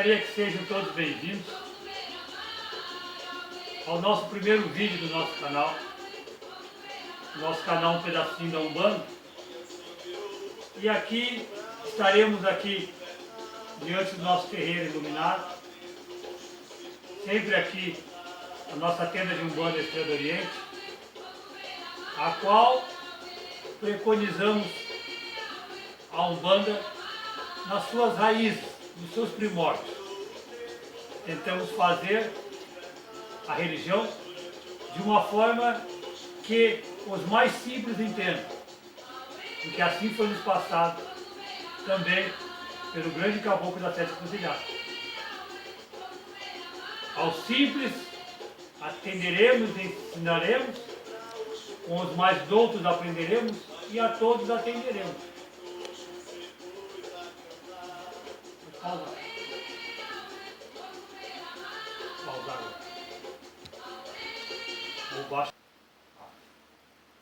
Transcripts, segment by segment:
Gostaria que sejam todos bem-vindos ao nosso primeiro vídeo do nosso canal. Nosso canal Um Pedacinho da Umbanda. E aqui estaremos aqui diante do nosso terreiro iluminado. Sempre aqui a nossa tenda de Umbanda Estrela do Oriente, a qual preconizamos a Umbanda nas suas raízes, nos seus primórdios. Tentamos fazer a religião de uma forma que os mais simples entendam, porque assim foi nos passado também pelo grande caboclo das sete encruzilhadas. Aos simples atenderemos e ensinaremos, com os mais doutos aprenderemos e a todos atenderemos.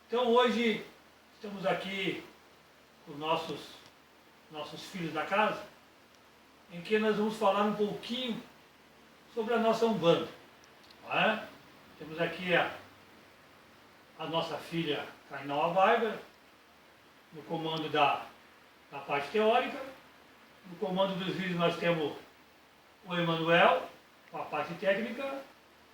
Então hoje estamos aqui com nossos filhos da casa, em que nós vamos falar um pouquinho sobre a nossa Umbanda. Não é? Temos aqui a nossa filha Kainawa Bárbara, no comando da parte teórica. No comando dos vídeos nós temos o Emanuel, com a parte técnica.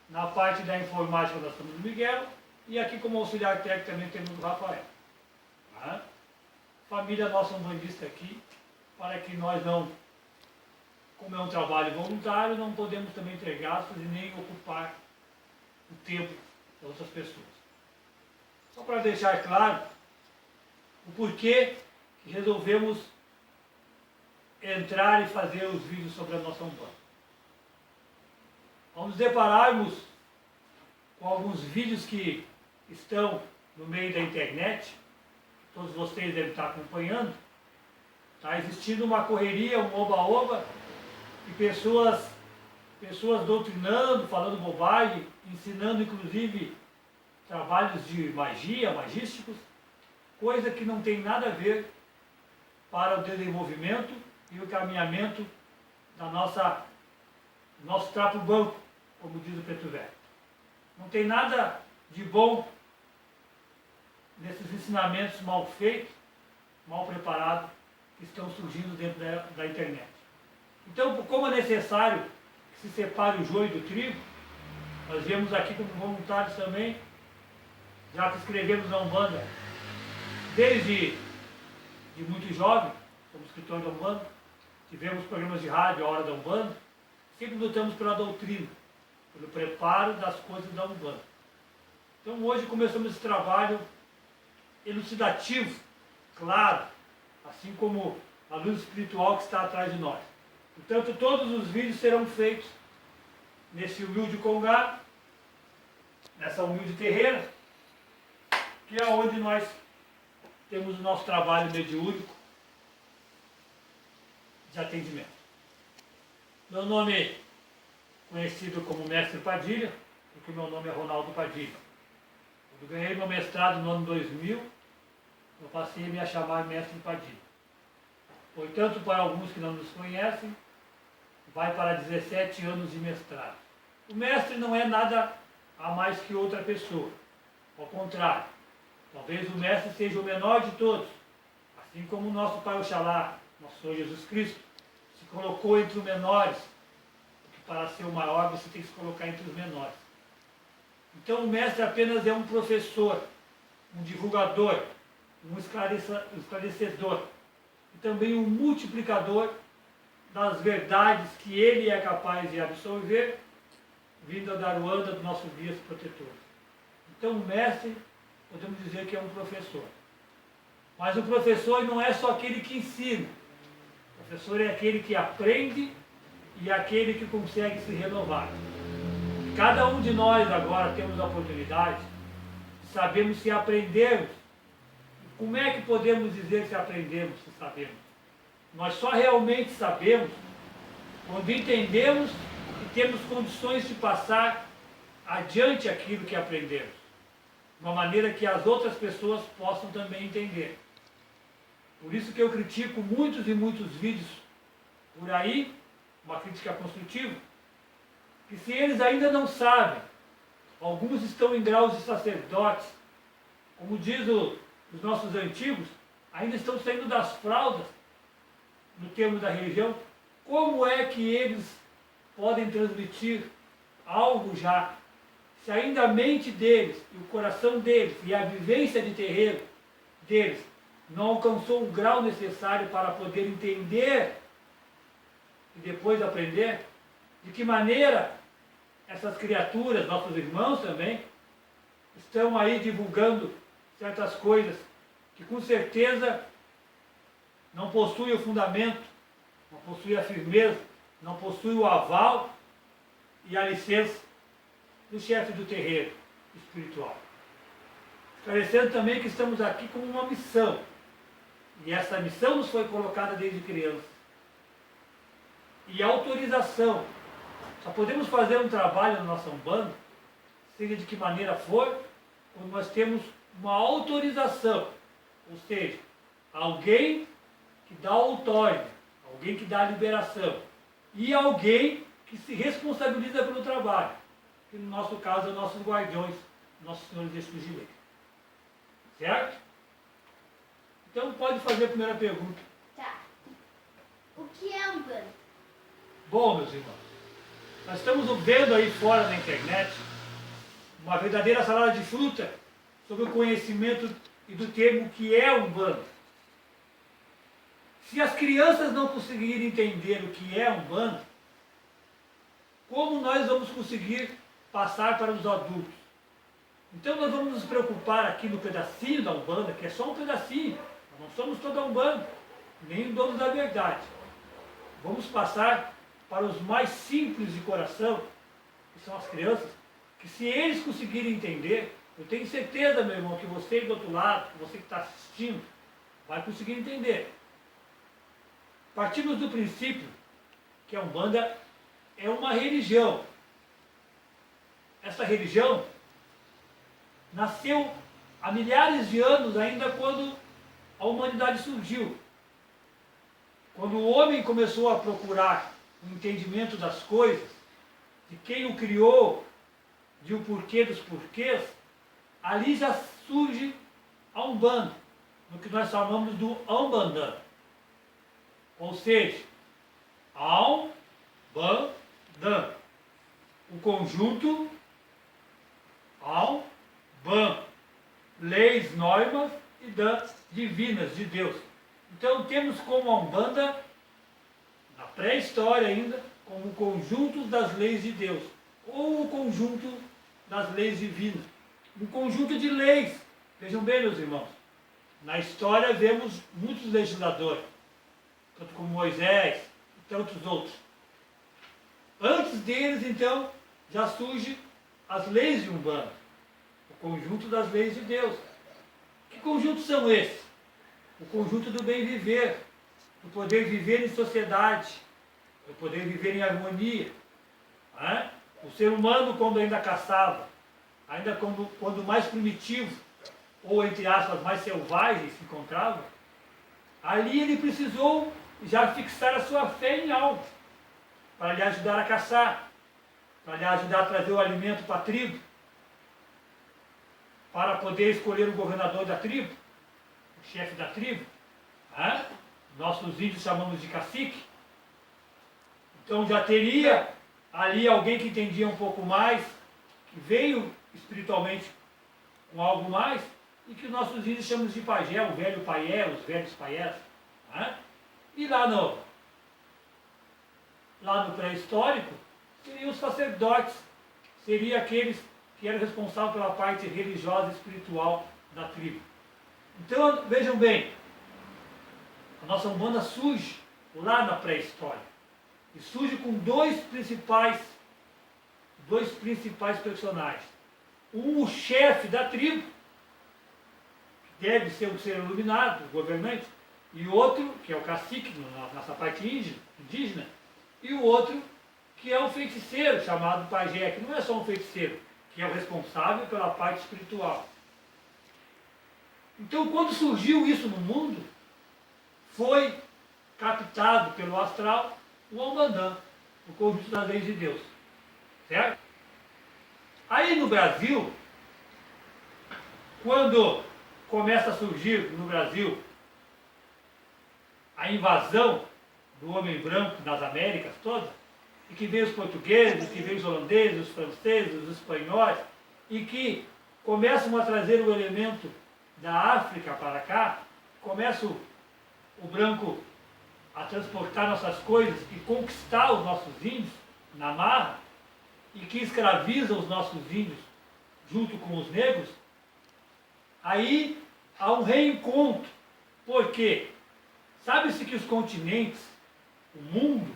Na parte da informática nós temos o Miguel. E aqui como auxiliar técnico também temos o Rafael. Tá? Família nossa umbandista aqui, para que nós não, como é um trabalho voluntário, não podemos também ter gastos e nem ocupar o tempo das outras pessoas. Só para deixar claro o porquê que resolvemos entrar e fazer os vídeos sobre a nossa Umbanda. Ao nos depararmos com alguns vídeos que estão no meio da internet, todos vocês devem estar acompanhando, está existindo uma correria, um oba-oba, e pessoas doutrinando, falando bobagem, ensinando inclusive trabalhos de magia, magísticos, coisa que não tem nada a ver para o desenvolvimento e o caminhamento da nosso trapo banco, como diz o Preto Velho. Não tem nada de bom nesses ensinamentos mal feitos, mal preparados, que estão surgindo dentro da internet. Então, como é necessário que se separe o joio do trigo, nós viemos aqui como voluntários também, já que escrevemos na Umbanda desde muito jovem, somos escritores da Umbanda, tivemos programas de rádio, a Hora da Umbanda, sempre lutamos pela doutrina, pelo preparo das coisas da Umbanda. Então hoje começamos esse trabalho elucidativo, claro, assim como a luz espiritual que está atrás de nós. Portanto, todos os vídeos serão feitos nesse humilde congá, nessa humilde terreira, que é onde nós temos o nosso trabalho mediúnico de atendimento. Meu nome é conhecido como Mestre Padilha, porque meu nome é Ronaldo Padilha. Quando ganhei meu mestrado no ano 2000, eu passei a me chamar Mestre Padilha. Portanto, para alguns que não nos conhecem, vai para 17 anos de mestrado. O mestre não é nada a mais que outra pessoa. Ao contrário, talvez o mestre seja o menor de todos, assim como o nosso Pai Oxalá, nosso Senhor Jesus Cristo, se colocou entre os menores, porque para ser o maior você tem que se colocar entre os menores. Então o mestre apenas é um professor, um divulgador, um esclarecedor e também um multiplicador das verdades que ele é capaz de absorver, vindo da Aruanda, do nosso guias protetor. Então o mestre, podemos dizer que é um professor. Mas o professor não é só aquele que ensina. O professor é aquele que aprende e aquele que consegue se renovar. Cada um de nós agora temos a oportunidade de sabermos se aprendemos. Como é que podemos dizer se aprendemos, se sabemos? Nós só realmente sabemos quando entendemos e temos condições de passar adiante aquilo que aprendemos, de uma maneira que as outras pessoas possam também entender. Por isso que eu critico muitos e muitos vídeos por aí, uma crítica construtiva, que se eles ainda não sabem, alguns estão em graus de sacerdotes, como diz os nossos antigos, ainda estão saindo das fraldas, no termo da religião, como é que eles podem transmitir algo já, se ainda a mente deles, e o coração deles, e a vivência de terreiro deles, não alcançou o grau necessário para poder entender e depois aprender, de que maneira essas criaturas, nossos irmãos também, estão aí divulgando certas coisas que com certeza não possuem o fundamento, não possuem a firmeza, não possuem o aval e a licença do chefe do terreiro espiritual. Esclarecendo também que estamos aqui com uma missão, e essa missão nos foi colocada desde criança. E a autorização, só podemos fazer um trabalho na nossa Umbanda, seja de que maneira for, quando nós temos uma autorização, ou seja, alguém que dá outorga, alguém que dá a liberação, e alguém que se responsabiliza pelo trabalho, que no nosso caso, são nossos guardiões, nossos senhores deste direito. Certo? Então pode fazer a primeira pergunta. Tá. O que é Umbanda? Bom, meus irmãos, nós estamos vendo aí fora na internet uma verdadeira salada de fruta sobre o conhecimento e do termo que é Umbanda. Se as crianças não conseguirem entender o que é Umbanda, como nós vamos conseguir passar para os adultos? Então nós vamos nos preocupar aqui no pedacinho da Umbanda, que é só um pedacinho, nós não somos toda a Umbanda, nem o dono da verdade. Vamos passar para os mais simples de coração, que são as crianças, que se eles conseguirem entender, eu tenho certeza, meu irmão, que você do outro lado, você que está assistindo, vai conseguir entender. Partimos do princípio que a Umbanda é uma religião. Essa religião nasceu há milhares de anos, ainda quando a humanidade surgiu. Quando o homem começou a procurar o entendimento das coisas, de quem o criou, de o porquê dos porquês, ali já surge a Umbanda, no que nós chamamos do Umbandã. Ou seja, Al-Ban-Dan, o conjunto Al-Ban, leis, normas e dan, divinas de Deus. Então temos como a Umbanda, na pré-história ainda, como o conjunto das leis de Deus, ou o conjunto das leis divinas. Um conjunto de leis. Vejam bem, meus irmãos, na história vemos muitos legisladores, tanto como Moisés e tantos outros. Antes deles, então, já surgem as leis de Umbanda, o conjunto das leis de Deus. Que conjuntos são esses? O conjunto do bem viver, do poder viver em sociedade, do poder viver em harmonia. Né? O ser humano, quando ainda caçava, ainda quando mais primitivo, ou entre aspas, mais selvagem se encontrava, ali ele precisou já fixar a sua fé em algo, para lhe ajudar a caçar, para lhe ajudar a trazer o alimento para a tribo, para poder escolher o governador da tribo, o chefe da tribo. Né? Nossos índios chamamos de cacique. Então já teria ali alguém que entendia um pouco mais, que veio espiritualmente com algo mais, e que nossos índios chamamos de pajé, o velho paié, os velhos paiés. Né? E lá no pré-histórico, seriam os sacerdotes, seriam aqueles que eram responsáveis pela parte religiosa e espiritual da tribo. Então, vejam bem, a nossa Umbanda surge lá na pré-história, e surge com dois principais personagens. Um, o chefe da tribo, que deve ser um ser iluminado, o governante, e outro, que é o cacique, na nossa parte indígena, e o outro, que é o feiticeiro, chamado pajé, que não é só um feiticeiro, que é o responsável pela parte espiritual. Então, quando surgiu isso no mundo, foi captado pelo astral o Umbandã. o conjunto das leis de Deus. Certo? Aí no Brasil, quando começa a surgir no Brasil a invasão do homem branco nas Américas todas, e que veio os portugueses, que veio os holandeses, os franceses, os espanhóis, e que começam a trazer o elemento da África para cá, começa o branco a transportar nossas coisas e conquistar os nossos índios na marra, e que escraviza os nossos índios junto com os negros, aí há um reencontro. Por quê? Sabe-se que os continentes, o mundo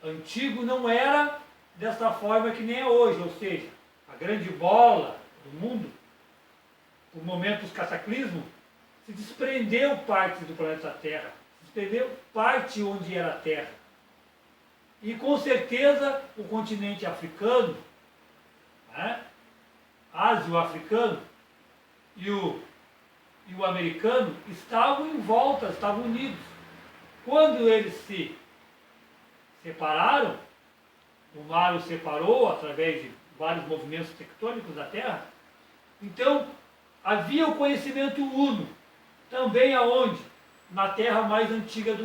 antigo não era dessa forma que nem é hoje, ou seja, a grande bola do mundo, por momentos cataclismo, se desprendeu parte do planeta Terra, se desprendeu parte onde era a Terra. E com certeza o continente africano, né, ásio-africano e o americano estavam em volta, estavam unidos. Quando eles se separaram, o mar os separou através de vários movimentos tectônicos da Terra, então havia o conhecimento uno, também aonde? Na terra mais antiga do